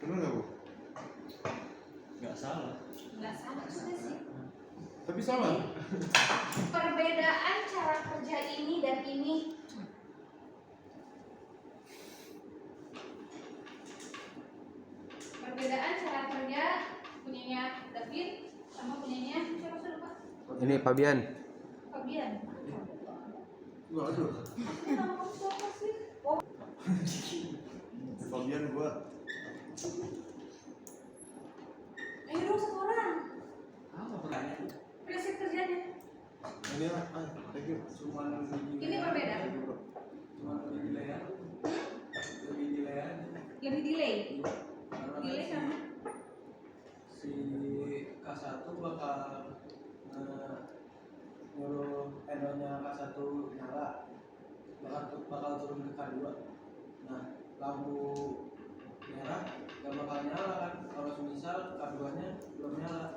Benar nggak Bu? Nggak salah. Nggak salah juga sih. Tapi salah. Perbedaan cara kerja ini dan ini. Perbedaan cara kerja punyanya David sama punyanya siapa sudah Pak? Ini Fabian. Fabian. Gua aduh. Nama kamu siapa sih? Oh, Fabian gua. ayo dong satu orang. Apa pertanyaan? Prinsip kerjanya. Ini lah. Thank you. Ini berbeda. Cuma lebih delay ya. Lebih delay ya. Lebih delay. Karena Delay karena si K1 bakal nyuruh enonya K1 nyala, bakal turun ke K2. Nah, lampu merah gak bakal nyala kan kalau misal K2 nya belum nyala.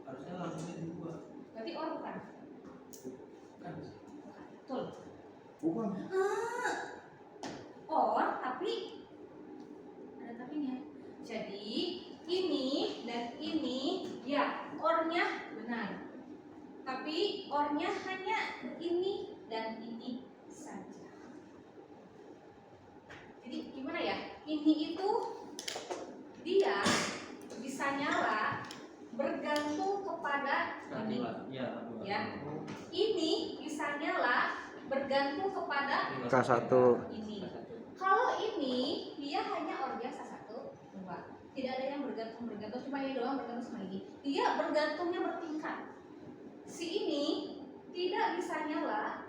Harusnya lampunya diubah berarti or bukan? kan. Betul. Bukan. Or tapi ada tapinya. Jadi ini dan ini ya ornya benar. Tapi ornya hanya ini dan ini saja. Jadi gimana ya? Ini itu dia bisa nyala bergantung kepada ini. Ya. Ini bisa nyala bergantung kepada K1. ini. Kalau ini dia hanya or biasa 1, 2. Tidak ada yang bergantung, cuma ini doang bergantung sama ini. Dia bergantungnya bertingkat. Si ini tidak bisa nyala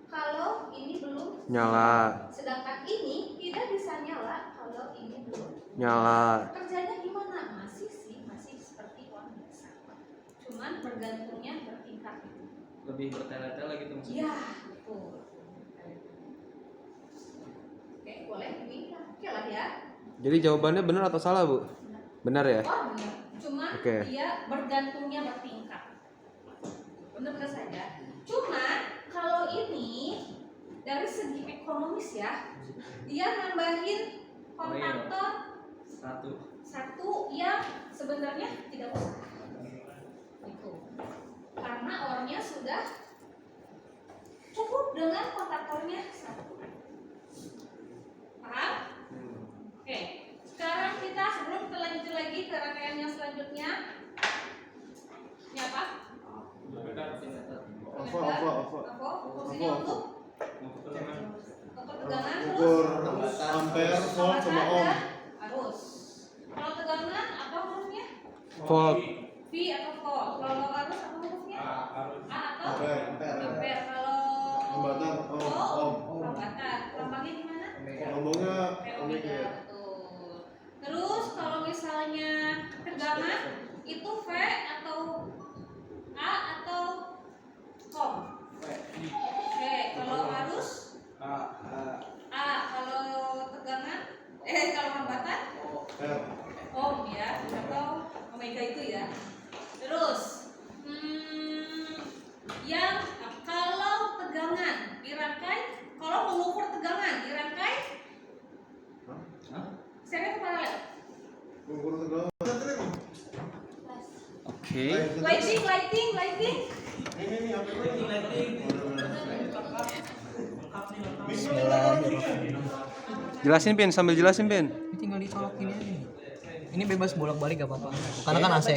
kalau ini belum Nyala. sedangkan ini tidak bisa nyala kalau ini belum Nyala. Kerjanya gimana? Masih seperti or biasa, cuman bergantungnya bertingkat. Lebih bertele-tele gitu maksudnya. Iya, betul. Oke, boleh ini oke lah ya. Jadi jawabannya benar atau salah, Bu? Benar ya? Oh benar, cuman Oke. dia bergantungnya bertingkat. Benar-benar saja. Cuman kalau ini dari segi ekonomis ya, dia nambahin kontaktor satu yang sebenarnya tidak usah. Itu karena ornya sudah cukup dengan kontaktornya 1. Paham? Oke, sekarang kita sebelum kita lanjut lagi ke rangkaian yang selanjutnya. Ini apa? Apa? Fungsinya untuk tegangan Ukur ampere, volt sama ohm. arus. Kalau tegangan apa hurufnya? Volt. V atau volt. Kalau arus apa hurufnya? A atau Ampere. ampere. Kalau Hambatan ohm. hambatan. Lambangnya di mana? Ngomongnya Omega, betul. Terus kalau misalnya tegangan itu V atau A atau ohm? V. Kalau arus A. Kalau tegangan kalau hambatan ohm ya atau omega itu ya. Terus yang kalau tegangan dirangkai, kalau mengukur tegangan dirangkai seri atau paralel? Ukur tegangan. Oke. Lighting. Ini apa? Bismillahirrahmanirrahim. Jelasin, Pin, sambil jelasin, Pin. Ini tinggal dicolok ini aja. Ini bebas bolak-balik gak apa-apa. Karena kan AC.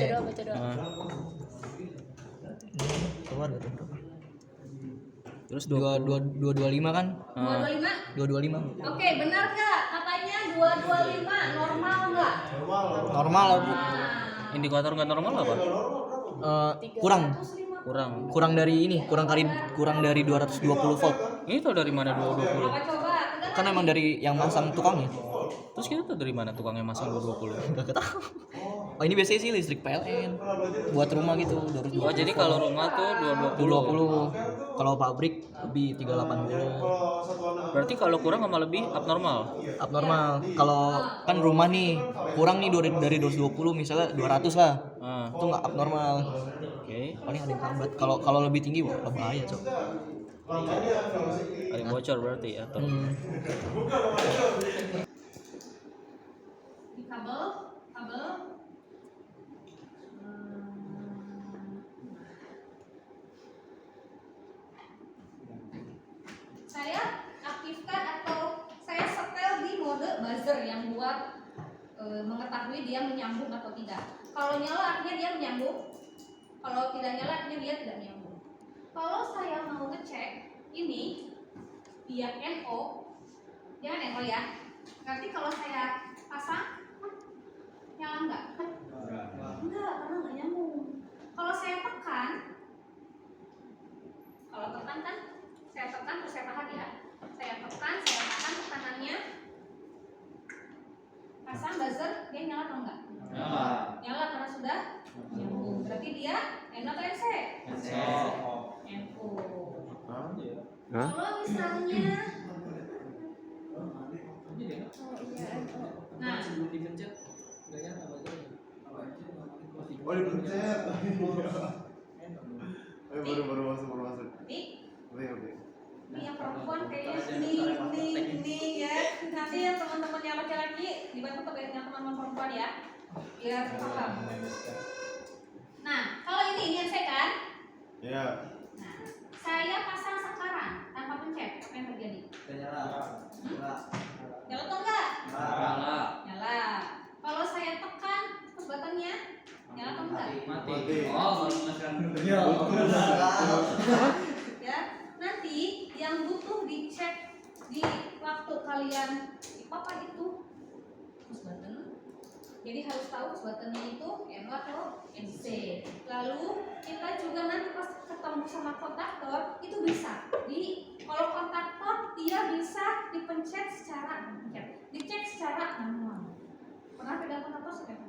Keluar gak tuh? Terus 225 kan? 225. 225. Oke, benar nggak? Katanya 225 normal nggak? Normal lah, Bu. Indikator nggak normal apa? Kurang dari ini, kurang dari 220 volt. Ini tau dari mana 220? Apa coba? Tegangan. Kan emang dari yang masang tukangnya. Terus kita tahu dari mana tukangnya masang 220? Gak tahu. Oh, ini biasanya sih listrik PLN buat rumah gitu. Oh, jadi kalau rumah tuh 220. 220. Kalau pabrik lebih 380. Berarti kalau kurang sama lebih abnormal. Abnormal. Kalau kan rumah nih kurang nih dari 220 misalnya 200 lah. Itu nggak abnormal. Oke. Paling ada yang hambat. Kalau lebih tinggi wah bahaya, Cok. Ada yang bocor berarti ya. Atau saya aktifkan atau saya setel di mode buzzer yang buat mengetahui dia menyambung atau tidak. Kalau nyala artinya dia menyambung, kalau tidak nyala artinya dia tidak menyambung. Kalau saya mau ngecek ini dia NO, jangan NO ya. Nanti kalau saya pasang nyala enggak? Enggak, karena nggak nyambung. Kalau saya tekan, kan saya tekan terus saya tahan ya. Saya tekan, saya tahan tekanannya. Pasang buzzer, dia nyala atau enggak? Nyala karena sudah nyambung. Berarti dia NO atau NC? NO. Hah? Kalau misalnya nah, dipencet nggak nyala buzzer. Oh dipencet. Baru masuk. Oke. Ini yang perempuan kayaknya ini ya. Nanti yang teman-teman yang laki-laki dibantu pakai dengan teman-teman perempuan ya, biar paham. Nah, kalau ini yang saya kan? Ya. Nah, saya pasang sekarang tanpa pencet, apa yang terjadi? Nyala. Nyala atau enggak? Nyala. Kalau saya tekan ke buttonnya, nyala atau enggak? Mati. Ya, nanti yang butuh dicek di waktu kalian di papan itu push button. Jadi harus tahu push buttonnya itu NO atau NC. Lalu kita juga nanti pas ketemu sama kontaktor itu bisa kalau kontaktor dia bisa dipencet secara dicek secara manual. Pernah pegang kontaktor saya pegang.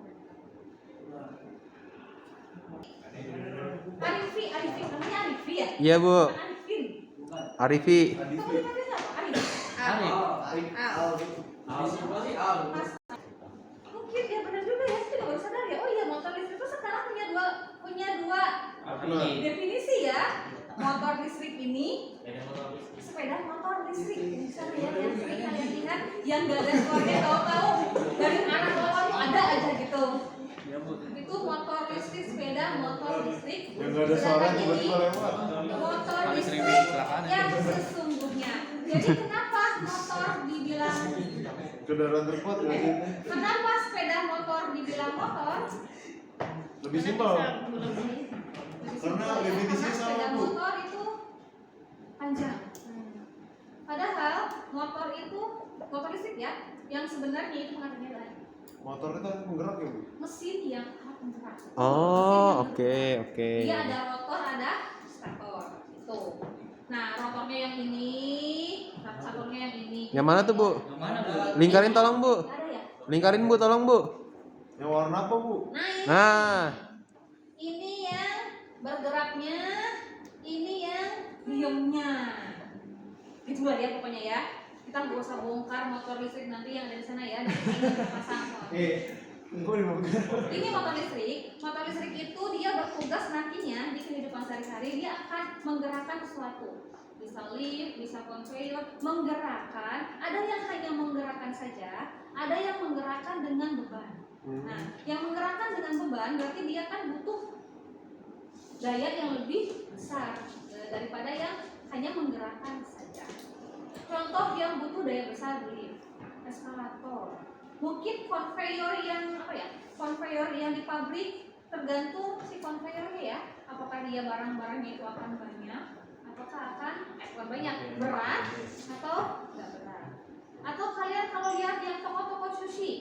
Arifi, namanya Arifi ya? Iya, Bu. Bukan Arifin. Arifi. Kamu dipanggil siapa? Mungkin ya benar juga ya, saya baru sadar ya. Oh iya, motor listrik itu sekarang punya dua definisi ya. Motor listrik ini sepeda motor listrik. Misalnya ya, yang sering kalian lihat yang gak ada suaranya, tahu-tahu dari arah bawah tuh ada aja gitu. Itu motor listrik, sepeda motor listrik. Yang nggak ada suara Sedangkan tiba-tiba ini lewat. motor listrik yang sesungguhnya. Jadi kenapa motor dibilang Kendaraan terkuat ya sih? kenapa sepeda motor dibilang motor? Lebih simpel. Karena definisinya sama, Sepeda Bu. motor itu panjang. Padahal motor listrik ya, yang sebenarnya itu pengertiannya adalah Motor itu harus penggerak ya, Bu? mesin yang alat penggerak. Oh, Mesin yang oke. penggerak. Dia ada rotor, ada stator. Itu. Nah, rotornya yang ini, statornya yang ini. Yang mana tuh, Bu? Mana Bu? Lingkarin tolong, Bu. Ada ya? Lingkarin, Bu, tolong, Bu. Yang warna apa, Bu? Nah, Nah, ini yang bergeraknya, ini yang diemnya. Itulah ya pokoknya ya. Kita nggak usah bongkar motor listrik nanti yang ada di sana ya. Nanti kita pasang. Gue di mobil. Ini motor listrik. Motor listrik itu dia bertugas nantinya di kehidupan sehari-hari dia akan menggerakkan sesuatu. Bisa lift, bisa conveyor, menggerakkan. Ada yang hanya menggerakkan saja, ada yang menggerakkan dengan beban. Nah, yang menggerakkan dengan beban berarti dia kan butuh daya yang lebih besar daripada yang hanya menggerakkan saja. Contoh yang butuh daya besar lift, eskalator. Mungkin conveyor yang conveyor yang di pabrik tergantung si conveyornya ya. Apakah dia barang-barangnya itu akan banyak, apakah akan bukan banyak, berat atau enggak berat. Atau kalian kalau lihat yang toko-toko sushi,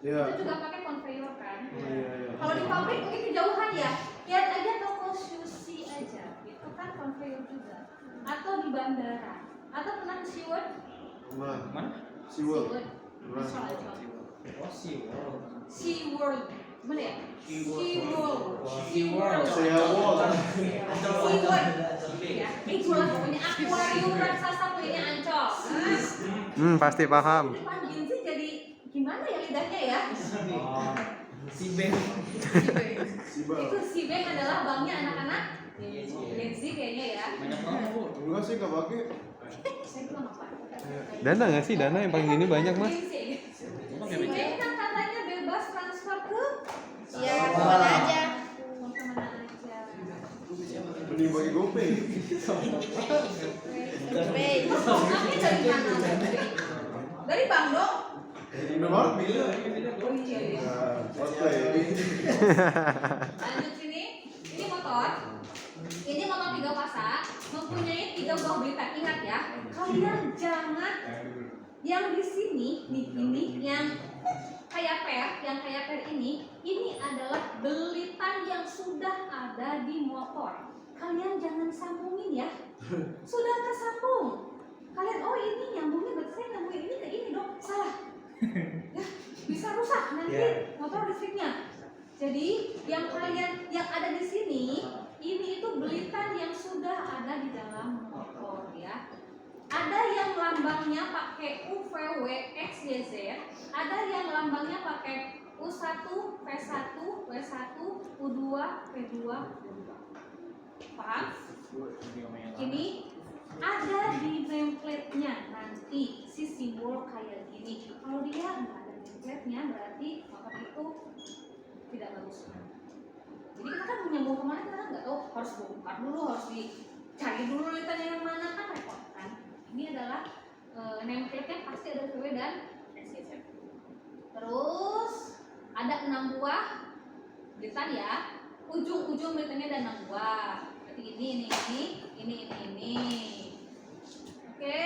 Iya. itu juga pakai conveyor kan. Iya. Kalau di pabrik mungkin kejauhan ya. Lihat aja toko sushi aja, itu kan conveyor juga. Atau di bandara, atau pernah ke SeaWorld? Mana? SeaWorld. Pernah. SeaWorld, bener ya? SeaWorld. SeaWorld. Ya, itulah pokoknya akuarium raksasa punya Ancol. pasti paham. Dipanggil sih jadi gimana ya lidahnya ya? Si Ben. Sibal. Itu si Beng adalah banknya anak-anak Gen Z kayaknya ya. Banyak banget Bu. Enggak sih, enggak pakai. Saya belum apa. Dana nggak sih? Dana yang paling gini banyak, Mas. Si Beng kan katanya bebas transfer ke Iya, kemana aja. kemana aja. Mending pakai GoPay. Baik. Tapi dari mana? Dari bank dong. Indomaret bila. Oh iya ya. Cosplay. Lanjut sini. Ini motor. Ini motor 3 fasa, mempunyai 3 buah blitar. Ingat ya, kalian jangan yang di sini, nih ini yang kayak per ini adalah belitan yang sudah ada di motor. Kalian jangan sambungin ya. Sudah tersambung. Kalian ini nyambungnya berarti saya nyambungin ini ke ini dong. Salah. Ya, bisa rusak nanti motor listriknya. Jadi yang ada di sini ini itu belitan yang sudah ada di dalam motor ya. Ada yang lambangnya pakai U, V, W, X, Y, Z. Ada yang lambangnya pakai U1, V1, W1, U2, V2, U2. Paham? Ini ada di template-nya nanti si simbol kayak gini. Kalau dia nggak ada template-nya berarti motor itu tidak bagus. Jadi kita kan menyambung kemana kita kan nggak tahu, harus bongkar dulu, harus dicari dulu litannya yang mana, kan repot kan. Ini adalah template-nya pasti ada VW dan SCZ. Terus ada 6 buah belitan ya, ujung-ujung belitannya ada 6 buah. Berarti ini. Oke.